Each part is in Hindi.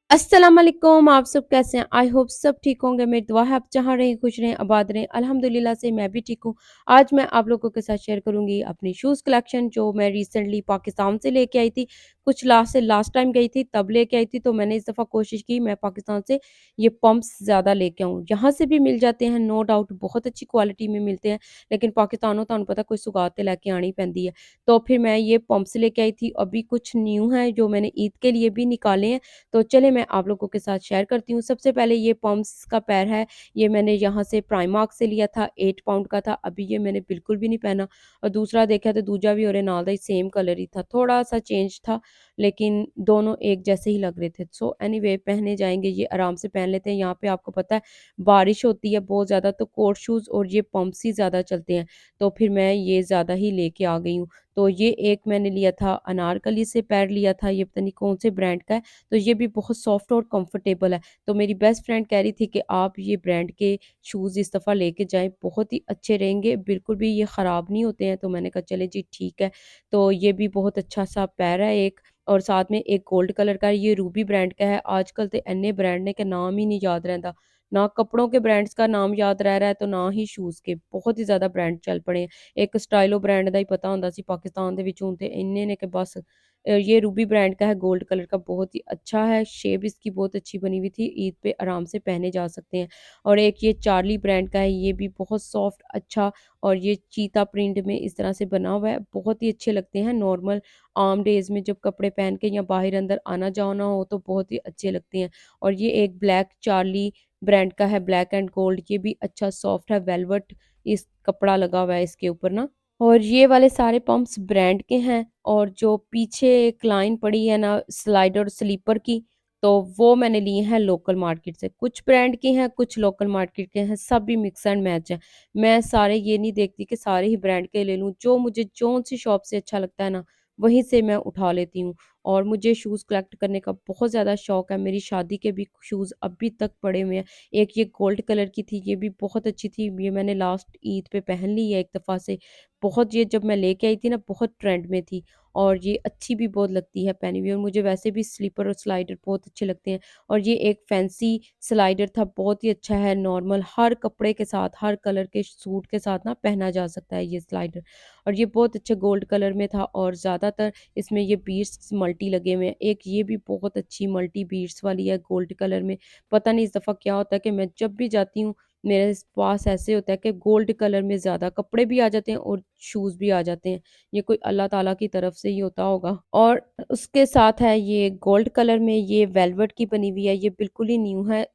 अस्सलाम वालेकुम। आप सब कैसे हैं? आई होप सब ठीक होंगे। मेरी दुआ है आप जहाँ रहें खुश रहें, आबाद रहें। अल्हम्दुलिल्लाह से मैं भी ठीक हूँ। आज मैं आप लोगों के साथ शेयर करूँगी अपनी शूज़ कलेक्शन जो मैं रिसेंटली पाकिस्तान से लेके आई थी। कुछ लास्ट टाइम गई थी तब लेके आई थी, तो मैंने इस दफ़ा कोशिश की मैं पाकिस्तान से ये पम्प्स ज़्यादा लेके आऊँ। यहाँ से भी मिल जाते हैं, नो डाउट बहुत अच्छी क्वालिटी में मिलते हैं, लेकिन पाकिस्तानों तुहानू पता कोई सुगात ते लैके आनी पैंदी है। तो फिर मैं ये पम्प्स लेके आई थी। अभी कुछ न्यू है जो मैंने ईद के लिए भी निकाले हैं, तो चले मैं आप लोगों के साथ शेयर करती हूँ। सबसे पहले ये पॉम्स का पैर है, ये मैंने यहाँ से प्राइमार्क से लिया था, 8 पाउंड का था। अभी ये मैंने बिल्कुल भी नहीं पहना, और दूसरा देखा तो दूजा भी ओहदे नाल दा ही सेम कलर ही था, थोड़ा-सा चेंज था, लेकिन दोनों एक जैसे ही लग रहे थे। सो एनीवे पहने जाएँगे, ये आराम से पहन लेते हैं। यहाँ पे आपको पता है बारिश होती है बहुत ज़्यादा, तो कोट शूज़ और ये पम्प्स ही ज़्यादा चलते हैं, तो फिर मैं ये ज़्यादा ही लेके आ गई हूँ। तो ये एक मैंने लिया था अनारकली से पैर लिया था, ये पता नहीं कौन-से ब्रांड का है, तो ये भी बहुत सॉफ्ट और कंफर्टेबल है। तो मेरी बेस्ट फ्रेंड कह रही थी कि आप ये ब्रांड के शूज़ इस दफ़ा लेके जाएँ, बहुत ही अच्छे रहेंगे, बिल्कुल भी ये ख़राब नहीं होते हैं। तो मैंने कहा चले जी ठीक है। तो ये भी बहुत अच्छा-सा पैर है एक, और साथ में एक गोल्ड कलर का है, ये रूबी ब्रांड का है। आजकल तो इन्ने ब्रांड ने के नाम ही नहीं याद रहिंदा। ना कपड़ों के ब्रांड्स का नाम याद रह रहा है, तो ना ही शूज़ के, बहुत ही ज़्यादा ब्रांड चल पड़े हैं। एक स्टाइलो ब्रांड ਦਾ ਹੀ पता ਹੁੰਦਾ ਸੀ पाकिस्तान ਦੇ ਵਿੱਚ, ਹੁਣ ਤੇ ਇੰਨੇ ਨੇ कि बस ये रूबी ब्रांड का है, गोल्ड कलर का, बहुत ही अच्छा है, शेप इसकी बहुत अच्छी बनी हुई थी, ईद पे आराम से पहने जा सकते हैं। और एक ये चार्ली ब्रांड का है, ये भी बहुत सॉफ्ट अच्छा, और ये चीता प्रिंट में इस तरह से बना हुआ है, बहुत ही अच्छे लगते हैं। नॉर्मल आम डेज़ में जब कपड़े पहन के या बाहर अंदर आना-जाना हो तो बहुत ही अच्छे लगते हैं। और ये एक ब्लैक चार्ली ब्रांड का है, ब्लैक एंड गोल्ड, ये भी अच्छा सॉफ्ट है, वेलवेट इस कपड़ा लगा हुआ है इसके ऊपर ना। और ये वाले सारे पंप्स ब्रांड के हैं, और जो पीछे एक लाइन पड़ी है ना स्लाइडर स्लीपर की, तो वो मैंने लिए हैं लोकल मार्केट से। कुछ ब्रांड के हैं, कुछ लोकल मार्केट के हैं, सब भी मिक्स एंड मैच है। मैं सारे ये नहीं देखती कि सारे ही ब्रांड के ले लूँ, जो मुझे जौन-सी शॉप से अच्छा लगता है ना, वहीं से मैं उठा लेती हूँ। और मुझे शूज़ कलेक्ट करने का बहुत ज़्यादा शौक है, मेरी शादी के भी शूज़ अभी तक पड़े हुए हैं। एक ये गोल्ड कलर की थी, ये भी बहुत अच्छी थी, ये मैंने लास्ट ईद पे पहन ली है एक दफ़ा से। बहुत, ये जब मैं लेके आई थी ना बहुत ट्रेंड में थी, और ये अच्छी भी बहुत लगती है पहनी हुई, और मुझे वैसे भी स्लीपर और स्लाइडर बहुत अच्छे लगते हैं। और ये एक फैंसी स्लाइडर था, बहुत ही अच्छा है, नॉर्मल हर कपड़े के साथ, हर कलर के सूट के साथ ना पहना जा सकता है ये स्लाइडर। और ये बहुत अच्छे गोल्ड कलर में था, और ज़्यादातर इसमें ये बीड्स मल्टी लगे हुए हैं। एक ये भी बहुत अच्छी मल्टी बीड्स वाली है गोल्ड कलर में। पता नहीं इस दफ़ा क्या होता है कि मैं जब भी जाती हूँ, मेरे पास ऐसे होता है कि गोल्ड कलर में ज़्यादा कपड़े भी आ जाते हैं और शूज़ भी आ जाते हैं। ये कोई अल्लाह ताला की तरफ से ही होता होगा। और उसके साथ है ये गोल्ड कलर में, ये वेलवेट की बनी हुई है, ये बिल्कुल ही न्यू है।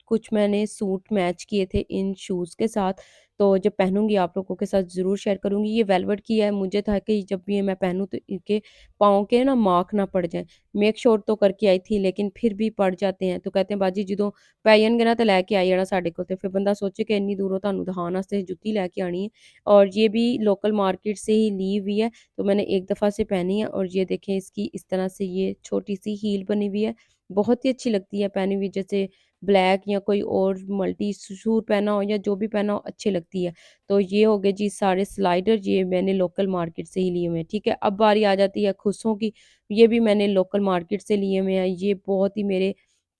कुछ मैंने सूट मैच किए थे इन शूज़ के साथ, तो जब पहनूँगी आप लोगों के साथ ज़रूर शेयर करूँगी। ये वेलवेट की है, मुझे था कि जब भी ये मैं पहनूँ तो इनके पाँव के ना मार्क ना पड़ जाएँ। मेक श्योर तो करके आई थी, लेकिन फिर भी पड़ जाते हैं। तो कहते हैं बाजी ਜਦੋਂ ਪੈ ਜਾਣਗੇ ना तो लैके आ जाना साढ़े को, तो फिर बंदा सोचे कि इन्नी दूरों ਤੁਹਾਨੂੰ दिखाने वास्ते जुत्ती लैके आनी है। और ये भी लोकल मार्केट से ही ली हुई है, तो मैंने एक दफ़ा से पहनी है। और ये देखें इसकी इस तरह से ये छोटी-सी हील बनी हुई है, बहुत ही अच्छी लगती है पहनी हुई, जैसे ब्लैक या कोई और मल्टी सूट पहना हो या जो भी पहना हो अच्छी लगती है। तो ये हो गए जी सारे स्लाइडर, ये मैंने लोकल मार्केट से ही लिए हुए हैं, ठीक है। अब बारी आ जाती है खुसों की, ये भी मैंने लोकल मार्केट से लिए हुए हैं, ये बहुत ही मेरे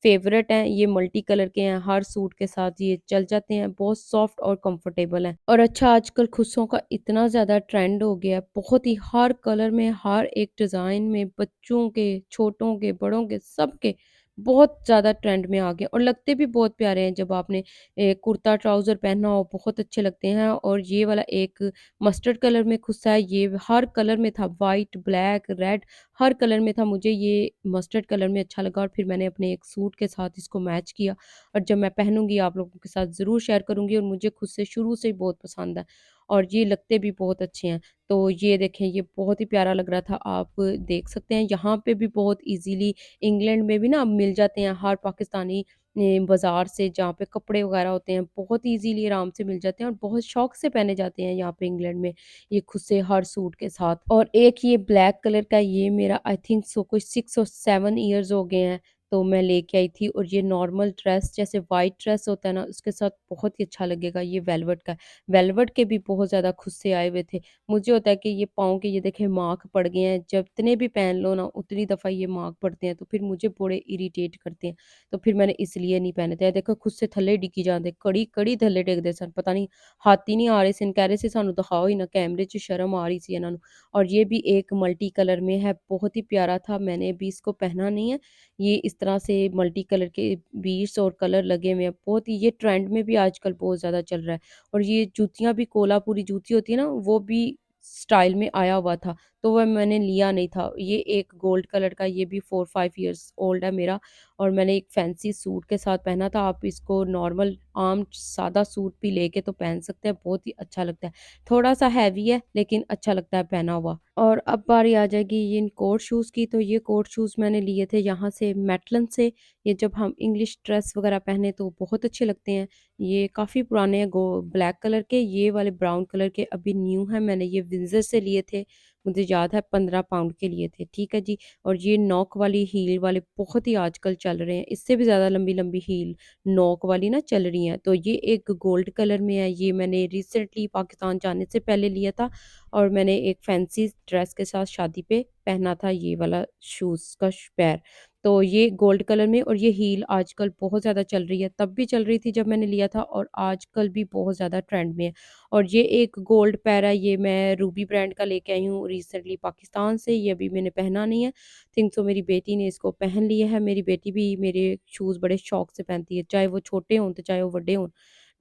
फ़ेवरेट हैं, ये मल्टी कलर के हैं, हर सूट के साथ ये चल जाते हैं, बहुत सॉफ्ट और कंफर्टेबल हैं। और अच्छा आजकल खुसों का इतना ज़्यादा ट्रेंड हो गया है, बहुत ही हर कलर में, हर एक डिज़ाइन में, बच्चों के, छोटों के, बड़ों के, सबके बहुत ज़्यादा ट्रेंड में आ गए, और लगते भी बहुत प्यारे हैं। जब आपने कुर्ता ट्राउज़र पहना हो बहुत अच्छे लगते हैं। और ये वाला एक मस्टर्ड कलर में खुस्सा है, ये हर कलर में था, व्हाइट, ब्लैक, रेड, हर कलर में था। मुझे ये मस्टर्ड कलर में अच्छा लगा, और फिर मैंने अपने एक सूट के साथ इसको मैच किया, और जब मैं पहनूँगी आप लोगों के साथ ज़रूर शेयर करूँगी, और मुझे खुद से शुरू से ही बहुत पसंद है, और ये लगते भी बहुत अच्छे हैं। तो ये देखें, ये बहुत ही प्यारा लग रहा था, आप देख सकते हैं। यहाँ पे भी बहुत ईज़िली इंग्लैंड में भी ना मिल जाते हैं, हर पाकिस्तानी बाज़ार से जहाँ पे कपड़े वग़ैरह होते हैं, बहुत ईज़िली आराम से मिल जाते हैं, और बहुत शौक से पहने जाते हैं यहाँ पे इंग्लैंड में, ये खुद से हर सूट के साथ। और एक ये ब्लैक कलर का, ये मेरा आई थिंक सो कोई 6 और 7 इयर्स हो गए हैं, तो मैं लेके आई थी और ये नॉर्मल ड्रेस जैसे वाइट ड्रेस होता है ना, उसके साथ बहुत ही अच्छा लगेगा। ये वेलवेट का है। वेलवेट के भी बहुत ज़्यादा खुद से आए हुए थे। मुझे होता है कि ये पाँव के ये देखें मार्क पड़ गए हैं, जितने भी पहन लो ना उतनी दफ़ा ये मार्क पड़ते हैं, तो फिर मुझे बड़े इरिटेट करते हैं। तो फिर मैंने इसलिए नहीं पहने थे। देखो खुद से थल्ले डिग्गी जांदे, कड़ी थल्ले डिगदे सन, पता नहीं हत्थ ही नहीं आ रहे सन, कह रहे सी सानू दिखाओ ही ना, कैमरे 'ਚ शर्म आ रही सी इन्हां नू। और ये भी एक मल्टी कलर में है, बहुत ही प्यारा था, मैंने अभी इसको पहना नहीं है। ये इस तरह से मल्टी कलर के बीड्स और कलर लगे हुए हैं, बहुत ही ये ट्रेंड में भी आजकल बहुत ज़्यादा चल रहा है। और ये जूतियाँ भी कोल्हापुरी जूती होती है ना, वो भी स्टाइल में आया हुआ था, तो वह मैंने लिया नहीं था। ये एक गोल्ड कलर का, ये भी 4-5 इयर्स ओल्ड है मेरा, और मैंने एक फैंसी सूट के साथ पहना था। आप इसको नॉर्मल आम सादा सूट भी लेके तो पहन सकते हैं, बहुत ही अच्छा लगता है। थोड़ा-सा हैवी है, लेकिन अच्छा लगता है पहना हुआ। और अब बारी आ जाएगी ये इन कोट शूज़ की, तो ये कोट शूज़ मैंने लिए थे यहाँ से मेटलन से। ये जब हम इंग्लिश ड्रेस वगैरह पहने तो बहुत अच्छे लगते हैं। ये काफ़ी पुराने हैं, गो ब्लैक कलर के, ये वाले ब्राउन कलर के अभी न्यू हैं, मैंने ये विंज़र से लिए थे। मुझे याद है 15 पाउंड के लिए थे, ठीक है जी। और ये नॉक वाली हील वाले बहुत ही आजकल चल रहे हैं, इससे भी ज़्यादा लंबी-लंबी हील नॉक वाली ना चल रही हैं। तो ये एक गोल्ड कलर में है, ये मैंने रिसेंटली पाकिस्तान जाने से पहले लिया था, और मैंने एक फैंसी ड्रेस के साथ शादी पे पहना था ये वाला शूज़ का पैर। तो ये गोल्ड कलर में, और ये हील आजकल बहुत ज़्यादा चल रही है, तब भी चल रही थी जब मैंने लिया था, और आजकल भी बहुत ज़्यादा ट्रेंड में है। और ये एक गोल्ड पैर है, ये मैं रूबी ब्रांड का लेके आई हूँ रिसेंटली पाकिस्तान से, ये अभी मैंने पहना नहीं है। थिंक सो मेरी बेटी ने इसको पहन लिया है, मेरी बेटी भी मेरे शूज़ बड़े शौक से पहनती है, चाहे वो छोटे हों तो चाहे वो बड़े हों।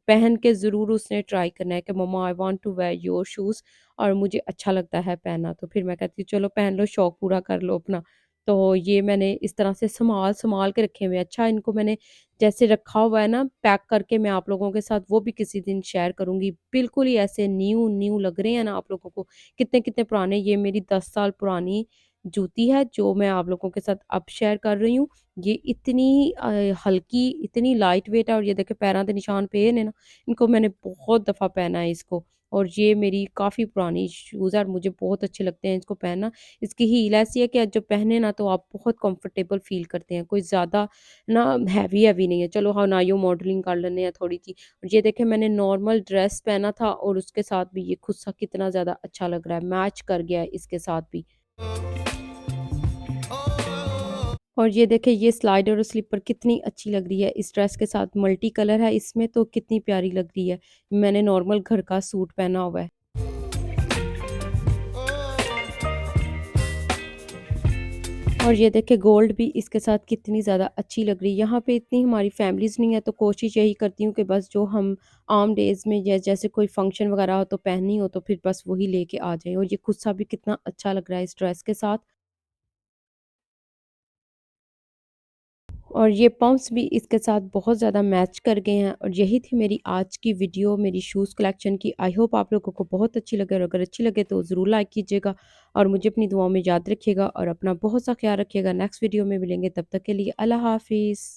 पहन के ज़रूर उसने ट्राई करना है कि मम्मा I want to wear your shoes, और मुझे अच्छा लगता है पहनना, तो फिर मैं कहती हूँ चलो पहन लो, शौक पूरा कर लो अपना। तो ये मैंने इस तरह से सँभाल-सँभाल के रखे हुए हैं। अच्छा, इनको मैंने जैसे रखा हुआ है ना पैक करके, मैं आप लोगों के साथ वो भी किसी दिन शेयर करूँगी। बिल्कुल ही ऐसे न्यू न्यू लग रहे हैं ना आप लोगों को, कितने-कितने पुराने। ये मेरी 10 साल पुरानी जूती है जो मैं आप लोगों के साथ अब शेयर कर रही हूँ। ये इतनी हल्की, इतनी लाइट वेट है, और ये देखिए पैरों के निशान पे ने ना, इनको मैंने बहुत दफ़ा पहना है इसको। और ये मेरी काफ़ी पुरानी शूज़ है, और मुझे बहुत अच्छे लगते हैं इसको पहनना। इसकी हील ऐसी है कि आप जब पहने ना तो आप बहुत कंफर्टेबल फ़ील करते हैं, कोई ज़्यादा ना हैवी-हैवी नहीं है। चलो हाँ, नाइयो मॉडलिंग कर लेते हैं थोड़ी-सी। ये देखें मैंने नॉर्मल ड्रेस पहना था, और उसके साथ भी ये खुद सा कितना ज़्यादा अच्छा लग रहा है, मैच कर गया है इसके साथ भी। और ये देखिए ये स्लाइडर और स्लीपर कितनी अच्छी लग रही है इस ड्रेस के साथ, मल्टी कलर है इसमें तो कितनी प्यारी लग रही है। मैंने नॉर्मल घर का सूट पहना हुआ है। और ये देखिए गोल्ड भी इसके साथ कितनी ज़्यादा अच्छी लग रही है। यहाँ पे इतनी हमारी फैमिलीज़ नहीं है, तो कोशिश यही करती हूँ कि बस जो हम आम डेज़ में या जैसे कोई फंक्शन वगैरह हो तो पहननी हो, तो फिर बस वही लेके आ जाएँ। और ये खुद सा भी कितना अच्छा लग रहा है इस ड्रेस के साथ। और ये पम्प्स भी इसके साथ बहुत ज़्यादा मैच कर गए हैं। और यही थी मेरी आज की वीडियो मेरी शूज़ कलेक्शन की। आई होप आप लोगों को बहुत अच्छी लगे, और अगर अच्छी लगे तो ज़रूर लाइक कीजिएगा, और मुझे अपनी दुआओं में याद रखिएगा, और अपना बहुत सा ख्याल रखिएगा। नेक्स्ट वीडियो में मिलेंगे, तब तक के लिए अल्लाह हाफ़िज़।